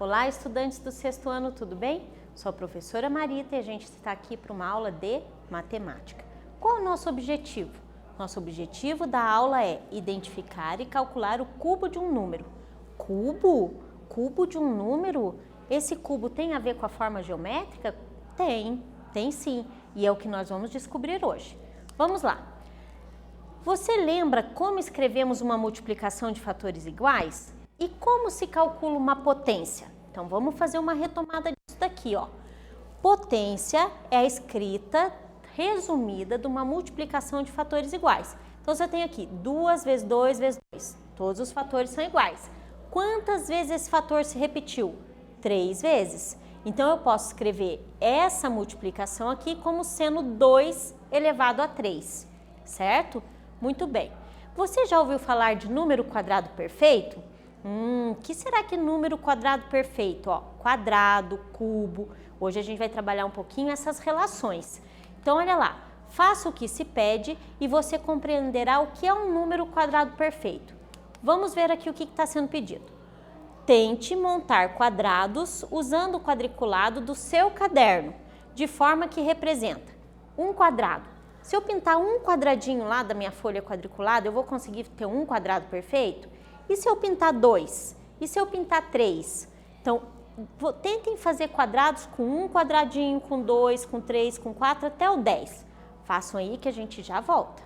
Olá, estudantes do sexto ano, tudo bem? Sou a professora Marita e a gente está aqui para uma aula de matemática. Qual é o nosso objetivo? Nosso objetivo da aula é identificar e calcular o cubo de um número. Cubo? Cubo de um número? Esse cubo tem a ver com a forma geométrica? Tem sim, e é o que nós vamos descobrir hoje. Vamos lá. Você lembra como escrevemos uma multiplicação de fatores iguais? E como se calcula uma potência? Então vamos fazer uma retomada disso daqui, ó. Potência é a escrita resumida de uma multiplicação de fatores iguais. Então você tem aqui 2 vezes 2 vezes 2. Todos os fatores são iguais. Quantas vezes esse fator se repetiu? 3 vezes. Então eu posso escrever essa multiplicação aqui como sendo 2 elevado a 3, certo? Muito bem. Você já ouviu falar de número quadrado perfeito? Que será que é número quadrado perfeito? Ó, quadrado, cubo. Hoje a gente vai trabalhar um pouquinho essas relações. Então, olha lá. Faça o que se pede e você compreenderá o que é um número quadrado perfeito. Vamos ver aqui o que está sendo pedido. Tente montar quadrados usando o quadriculado do seu caderno, de forma que representa um quadrado. Se eu pintar um quadradinho lá da minha folha quadriculada, eu vou conseguir ter um quadrado perfeito? E se eu pintar 2? E se eu pintar 3? Então, tentem fazer quadrados com um quadradinho, com 2, com 3, com 4, até o 10. Façam aí que a gente já volta.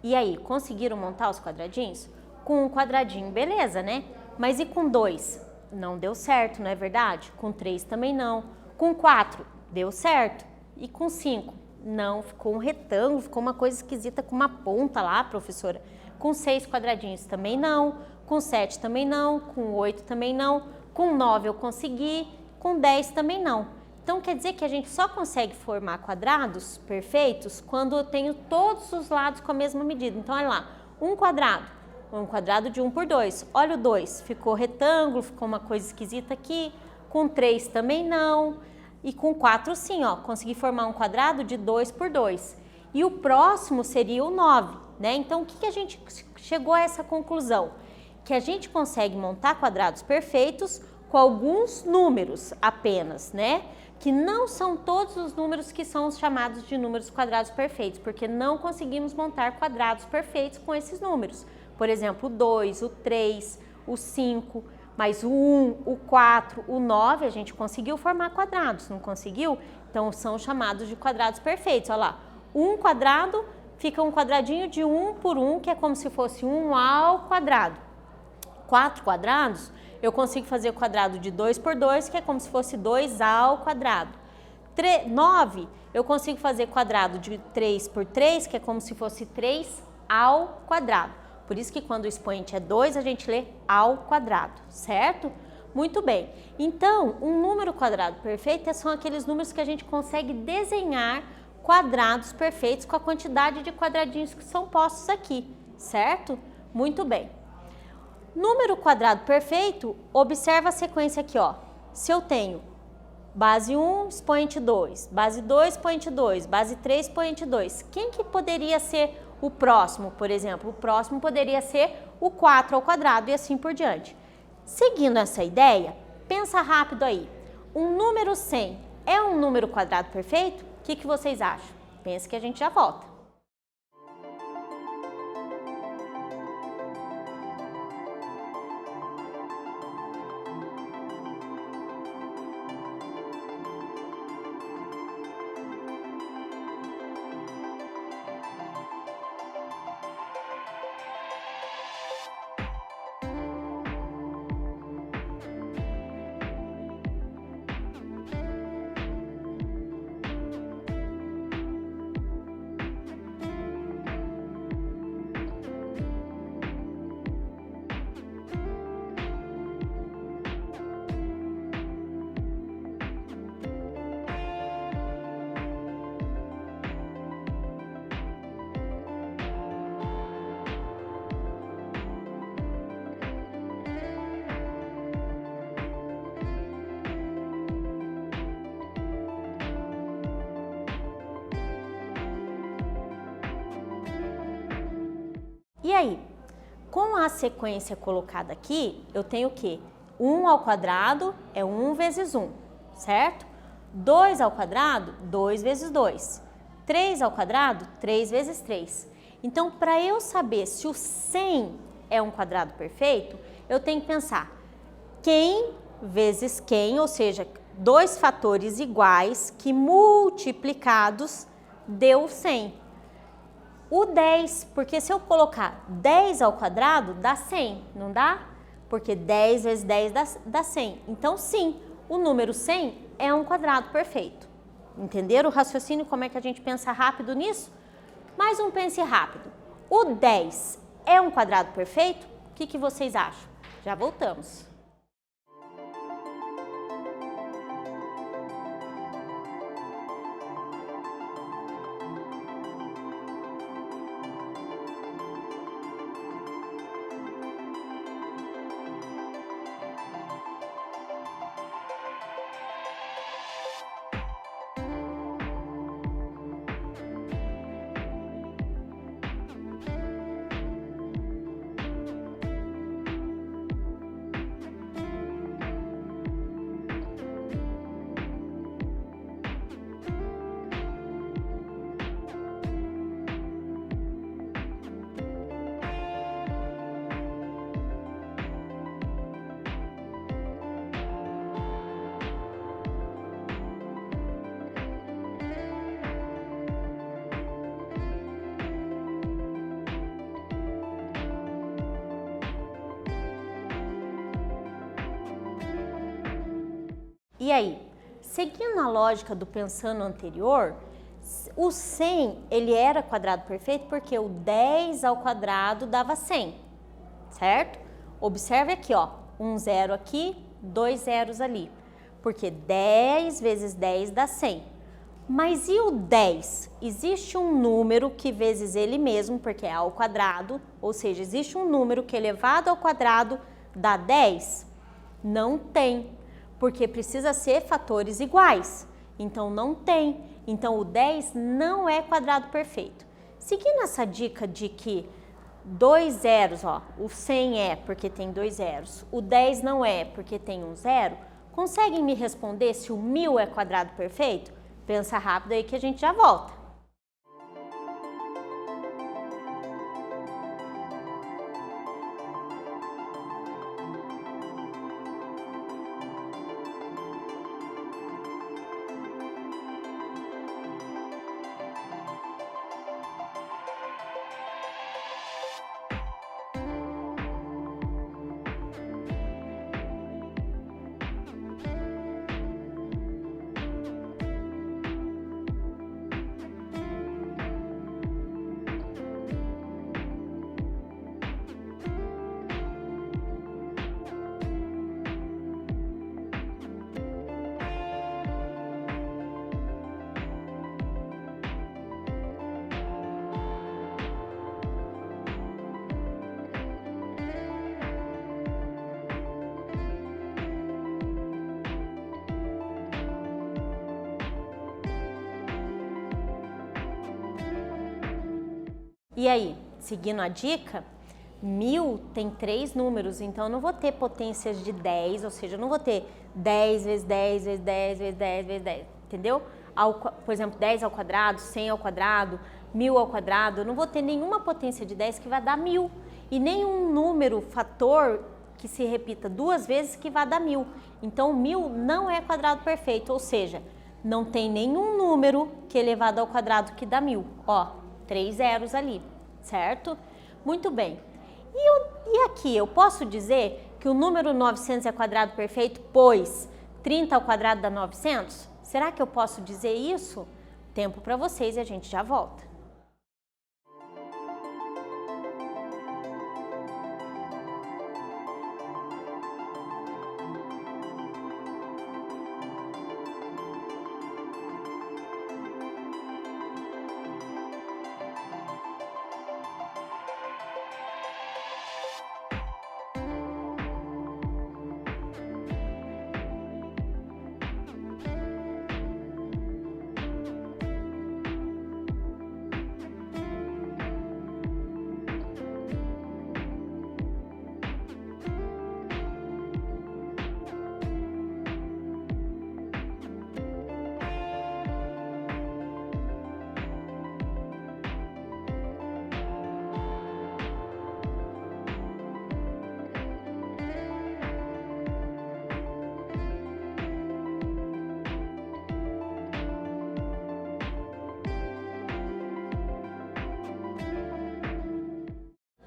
E aí, conseguiram montar os quadradinhos? Com um quadradinho, beleza, né? Mas e com 2? Não deu certo, não é verdade? Com 3 também não. Com 4, deu certo. E com 5? Não, ficou um retângulo, ficou uma coisa esquisita com uma ponta lá, professora. Com 6 quadradinhos também não. Com 7 também não. Com 8 também não. Com 9 eu consegui. Com 10 também não. Então, quer dizer que a gente só consegue formar quadrados perfeitos quando eu tenho todos os lados com a mesma medida. Então, olha lá, um quadrado de 1 por 2. Olha o 2, ficou retângulo, ficou uma coisa esquisita aqui. Com 3 também não. E com 4 sim, ó, consegui formar um quadrado de 2 por 2. E o próximo seria o 9, né? Então, o que a gente chegou a essa conclusão? Que a gente consegue montar quadrados perfeitos com alguns números apenas, né? Que não são todos os números que são chamados de números quadrados perfeitos, porque não conseguimos montar quadrados perfeitos com esses números. Por exemplo, o 2, o 3, o 5, mas o 1, o 4, o 9, a gente conseguiu formar quadrados, não conseguiu? Então, são chamados de quadrados perfeitos. Olha lá, um quadrado fica um quadradinho de 1 por 1, que é como se fosse 1 ao quadrado. 4 quadrados, eu consigo fazer o quadrado de 2 por 2, que é como se fosse 2 ao quadrado. 9, eu consigo fazer quadrado de 3 por 3, que é como se fosse 3 ao quadrado. Por isso que quando o expoente é 2, a gente lê ao quadrado, certo? Muito bem. Então, um número quadrado perfeito são aqueles números que a gente consegue desenhar quadrados perfeitos com a quantidade de quadradinhos que são postos aqui, certo? Muito bem. Número quadrado perfeito, observa a sequência aqui, ó. Se eu tenho base 1, expoente 2, base 2, expoente 2, base 3, expoente 2, quem que poderia ser o próximo, por exemplo? O próximo poderia ser o 4 ao quadrado e assim por diante. Seguindo essa ideia, pensa rápido aí. Um número 100 é um número quadrado perfeito? O que vocês acham? Pensa que a gente já volta. E aí, com a sequência colocada aqui, eu tenho o quê? 1 ao quadrado é 1 vezes 1, certo? 2 ao quadrado, 2 vezes 2. 3 ao quadrado, 3 vezes 3. Então, para eu saber se o 100 é um quadrado perfeito, eu tenho que pensar quem vezes quem, ou seja, dois fatores iguais que multiplicados deu 100. O 10, porque se eu colocar 10 ao quadrado, dá 100, não dá? Porque 10 vezes 10 dá 100. Então, sim, o número 100 é um quadrado perfeito. Entenderam o raciocínio, como é que a gente pensa rápido nisso? Mais um pense rápido. O 10 é um quadrado perfeito? O que vocês acham? Já voltamos. E aí, seguindo a lógica do pensando anterior, o 100 ele era quadrado perfeito porque o 10 ao quadrado dava 100, certo? Observe aqui, ó, um zero aqui, 2 zeros ali, porque 10 vezes 10 dá 100. Mas e o 10? Existe um número que vezes ele mesmo, porque é ao quadrado, ou seja, existe um número que elevado ao quadrado dá 10? Não tem, porque precisa ser fatores iguais, então não tem. Então o 10 não é quadrado perfeito. Seguindo essa dica de que 2 zeros, ó, o 100 é porque tem 2 zeros, o 10 não é porque tem um zero, conseguem me responder se o 1000 é quadrado perfeito? Pensa rápido aí que a gente já volta. E aí, seguindo a dica, 1000 tem 3 números, então eu não vou ter potências de 10, ou seja, eu não vou ter 10 vezes 10 vezes 10 vezes 10 vezes 10, entendeu? Por exemplo, 10 ao quadrado, 100 ao quadrado, 1000 ao quadrado, eu não vou ter nenhuma potência de 10 que vai dar 1000 e nenhum número, fator que se repita 2 vezes que vai dar 1000. Então, 1000 não é quadrado perfeito, ou seja, não tem nenhum número que elevado ao quadrado que dá 1000. Ó, 3 zeros ali, certo? Muito bem. E aqui, eu posso dizer que o número 900 é quadrado perfeito, pois 30 ao quadrado dá 900? Será que eu posso dizer isso? Tempo para vocês e a gente já volta.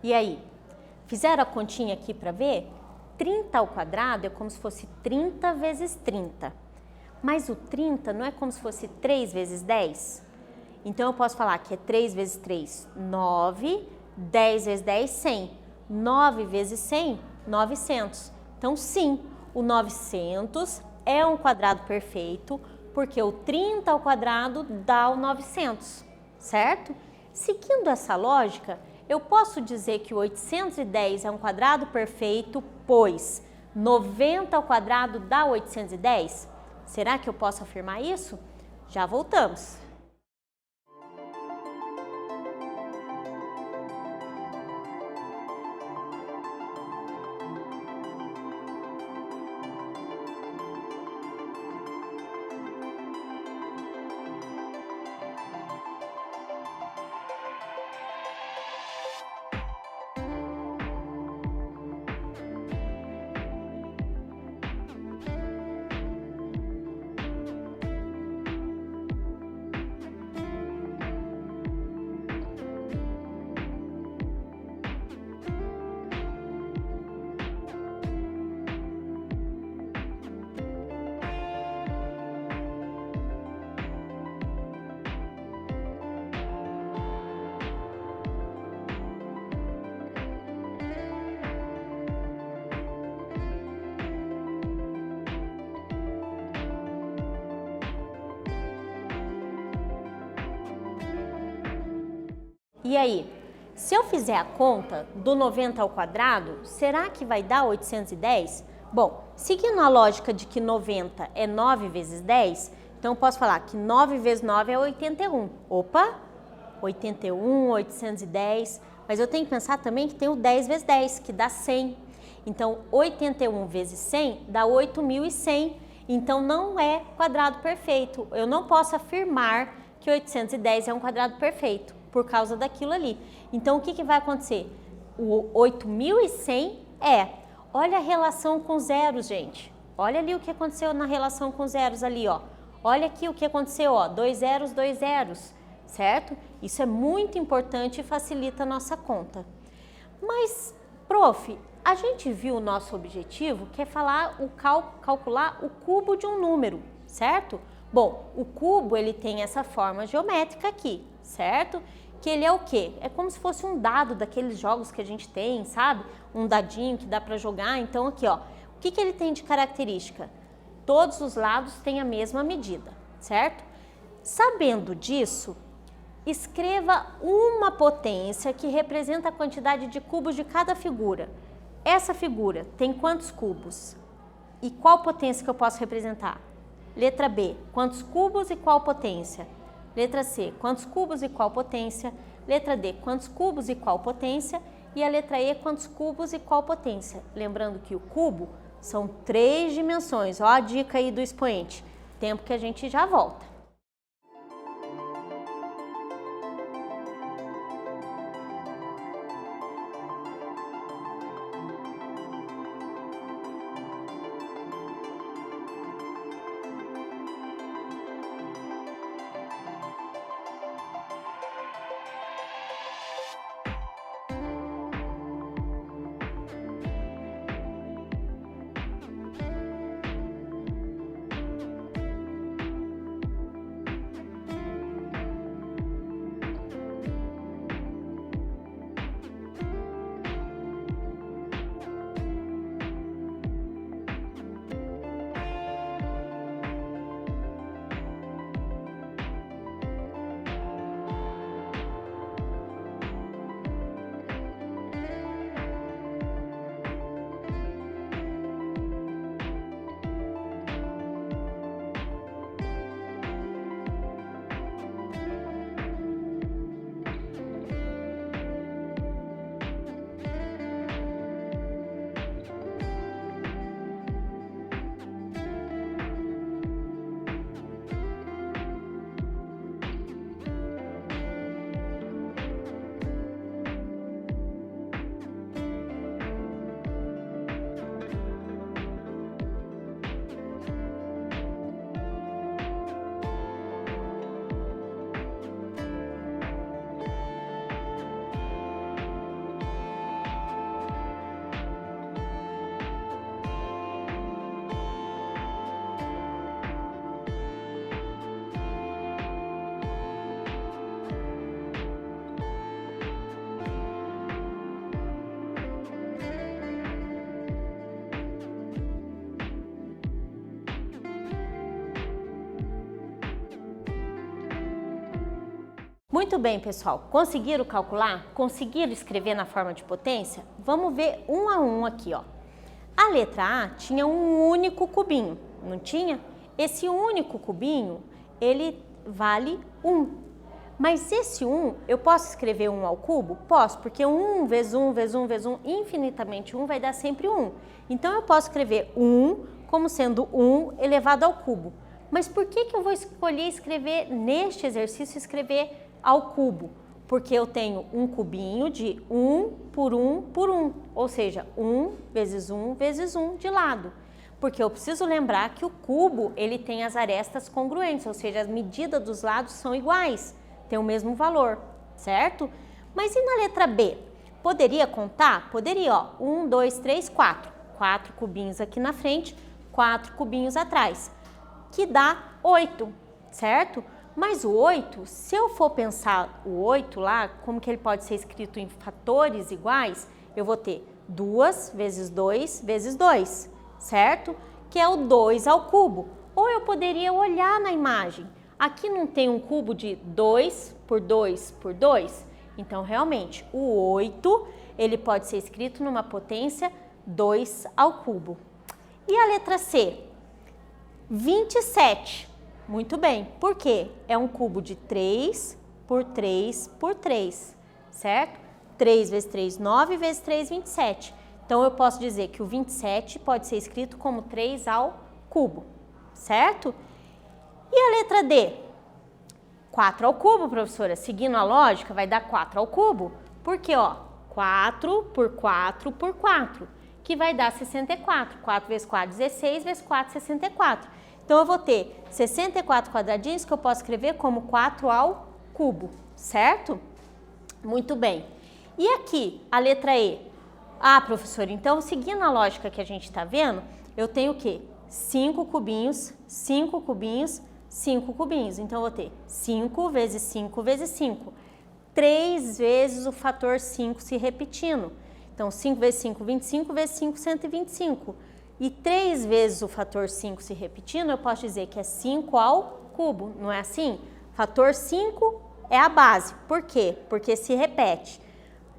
E aí, fizeram a continha aqui para ver? 30 ao quadrado é como se fosse 30 vezes 30. Mas o 30 não é como se fosse 3 vezes 10? Então, eu posso falar que é 3 vezes 3, 9, 10 vezes 10, 100. 9 vezes 100, 900. Então, sim, o 900 é um quadrado perfeito, porque o 30 ao quadrado dá o 900, certo? Seguindo essa lógica, eu posso dizer que o 810 é um quadrado perfeito, pois 90 ao quadrado dá 810? Será que eu posso afirmar isso? Já voltamos. E aí, se eu fizer a conta do 90 ao quadrado, será que vai dar 810? Bom, seguindo a lógica de que 90 é 9 vezes 10, então eu posso falar que 9 vezes 9 é 81. Opa, 81, 810, mas eu tenho que pensar também que tem o 10 vezes 10, que dá 100. Então, 81 vezes 100 dá 8.100, então não é quadrado perfeito. Eu não posso afirmar que 810 é um quadrado perfeito, por causa daquilo ali. Então, o que vai acontecer? O 8.100 é, olha a relação com zeros, gente. Olha ali o que aconteceu na relação com zeros ali, ó. Olha aqui o que aconteceu, ó, 2 zeros, certo? Isso é muito importante e facilita a nossa conta. Mas, prof, a gente viu o nosso objetivo, que é calcular o cubo de um número, certo? Bom, o cubo, ele tem essa forma geométrica aqui, certo? Que ele é o quê? É como se fosse um dado daqueles jogos que a gente tem, sabe? Um dadinho que dá para jogar. Então, aqui, ó, o que ele tem de característica? Todos os lados têm a mesma medida, certo? Sabendo disso, escreva uma potência que representa a quantidade de cubos de cada figura. Essa figura tem quantos cubos? E qual potência que eu posso representar? Letra B, quantos cubos e qual potência? Letra C, quantos cubos e qual potência? Letra D, quantos cubos e qual potência? E a letra E, quantos cubos e qual potência? Lembrando que o cubo são 3 dimensões. Ó a dica aí do expoente. Tempo que a gente já volta. Muito bem, pessoal. Conseguiram calcular? Conseguiram escrever na forma de potência? Vamos ver um a um aqui, ó. A letra A tinha um único cubinho, não tinha? Esse único cubinho, ele vale 1. Mas esse 1, eu posso escrever 1 ao cubo? Posso, porque 1 vezes 1 vezes 1 vezes 1, infinitamente 1 vai dar sempre 1. Então, eu posso escrever 1 como sendo 1 elevado ao cubo. Mas por que eu vou escolher escrever neste exercício, escrever ao cubo? Porque eu tenho um cubinho de 1 por 1 por 1, ou seja, 1 vezes 1 vezes 1 de lado. Porque eu preciso lembrar que o cubo, ele tem as arestas congruentes, ou seja, as medidas dos lados são iguais, tem o mesmo valor, certo? Mas e na letra B? Poderia contar? Poderia, ó, 1, 2, 3, 4. 4 cubinhos aqui na frente, 4 cubinhos atrás, que dá 8, certo? Mas o 8, se eu for pensar o 8 lá, como que ele pode ser escrito em fatores iguais, eu vou ter 2 vezes 2 vezes 2, certo? Que é o 2 ao cubo. Ou eu poderia olhar na imagem. Aqui não tem um cubo de 2 por 2 por 2? Então, realmente, o 8, ele pode ser escrito numa potência 2 ao cubo. E a letra C? 27. Muito bem, por quê? É um cubo de 3 por 3 por 3, certo? 3 vezes 3, 9 vezes 3, 27. Então, eu posso dizer que o 27 pode ser escrito como 3 ao cubo, certo? E a letra D? 4 ao cubo, professora. Seguindo a lógica, vai dar 4 ao cubo. Por quê? Ó, 4 por 4 por 4, que vai dar 64. 4 vezes 4, 16, vezes 4, 64. Então, eu vou ter 64 quadradinhos que eu posso escrever como 4 ao cubo, certo? Muito bem. E aqui, a letra E? Ah, professora, então, seguindo a lógica que a gente está vendo, eu tenho o quê? 5 cubinhos, 5 cubinhos, 5 cubinhos. Então, eu vou ter 5 vezes 5 vezes 5. 3 vezes o fator 5 se repetindo. Então, 5 vezes 5, 25, vezes 5, 125. E 3 vezes o fator 5 se repetindo, eu posso dizer que é 5 ao cubo, não é assim? Fator 5 é a base. Por quê? Porque se repete.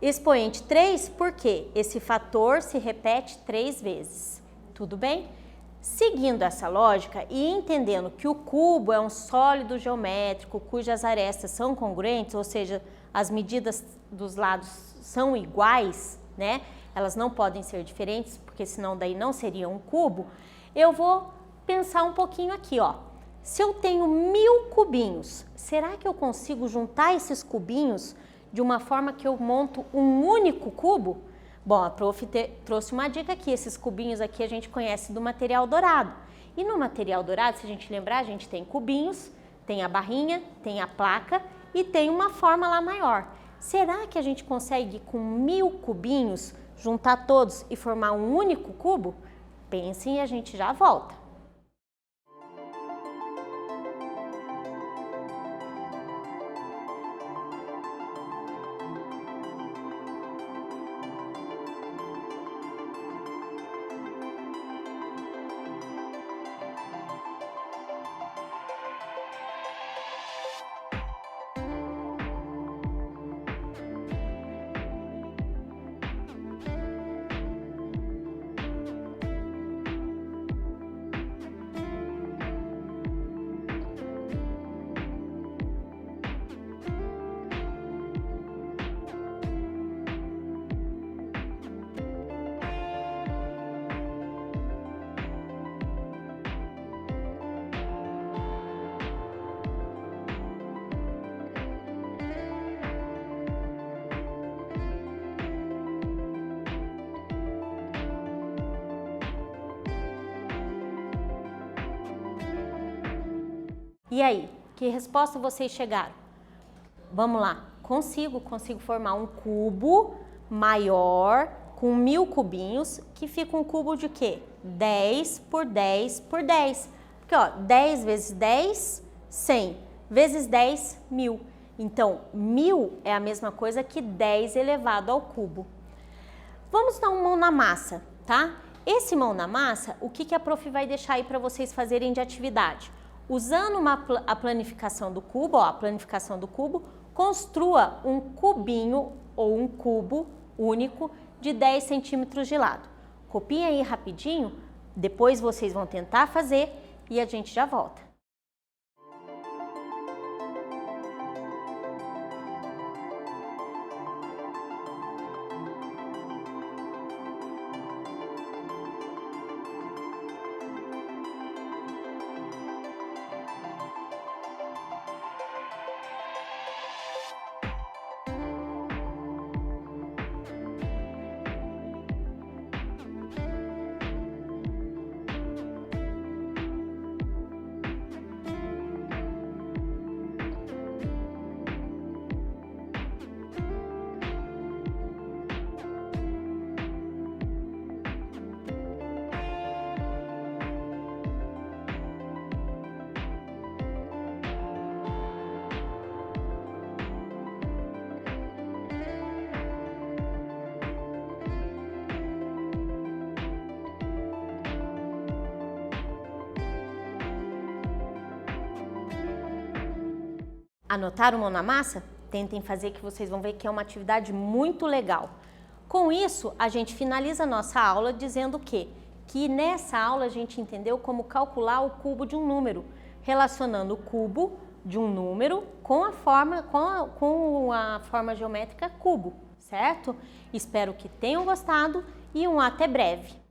Expoente 3, por quê? Esse fator se repete 3 vezes. Tudo bem? Seguindo essa lógica e entendendo que o cubo é um sólido geométrico cujas arestas são congruentes, ou seja, as medidas dos lados são iguais, né? Elas não podem ser diferentes, porque senão daí não seria um cubo. Eu vou pensar um pouquinho aqui, ó. Se eu tenho 1000 cubinhos, será que eu consigo juntar esses cubinhos de uma forma que eu monto um único cubo? Bom, a prof trouxe uma dica aqui, esses cubinhos aqui a gente conhece do material dourado. E no material dourado, se a gente lembrar, a gente tem cubinhos, tem a barrinha, tem a placa e tem uma forma lá maior. Será que a gente consegue com 1000 cubinhos juntar todos e formar um único cubo? Pensem e a gente já volta. E aí, que resposta vocês chegaram? Vamos lá, consigo formar um cubo maior com 1000 cubinhos, que fica um cubo de quê? 10 por 10 por 10. Porque, ó, 10 vezes 10, 100. Vezes 10, 1000. Então, 1000 é a mesma coisa que 10 elevado ao cubo. Vamos dar uma mão na massa, tá? Esse mão na massa, o que a prof vai deixar aí para vocês fazerem de atividade? Usando a planificação do cubo, ó, a planificação do cubo, construa um cubinho ou um cubo único de 10 centímetros de lado. Copiem aí rapidinho, depois vocês vão tentar fazer e a gente já volta. Anotaram mão na massa? Tentem fazer que vocês vão ver que é uma atividade muito legal. Com isso, a gente finaliza a nossa aula dizendo o quê? Que nessa aula a gente entendeu como calcular o cubo de um número, relacionando o cubo de um número com a forma geométrica cubo, certo? Espero que tenham gostado e um até breve.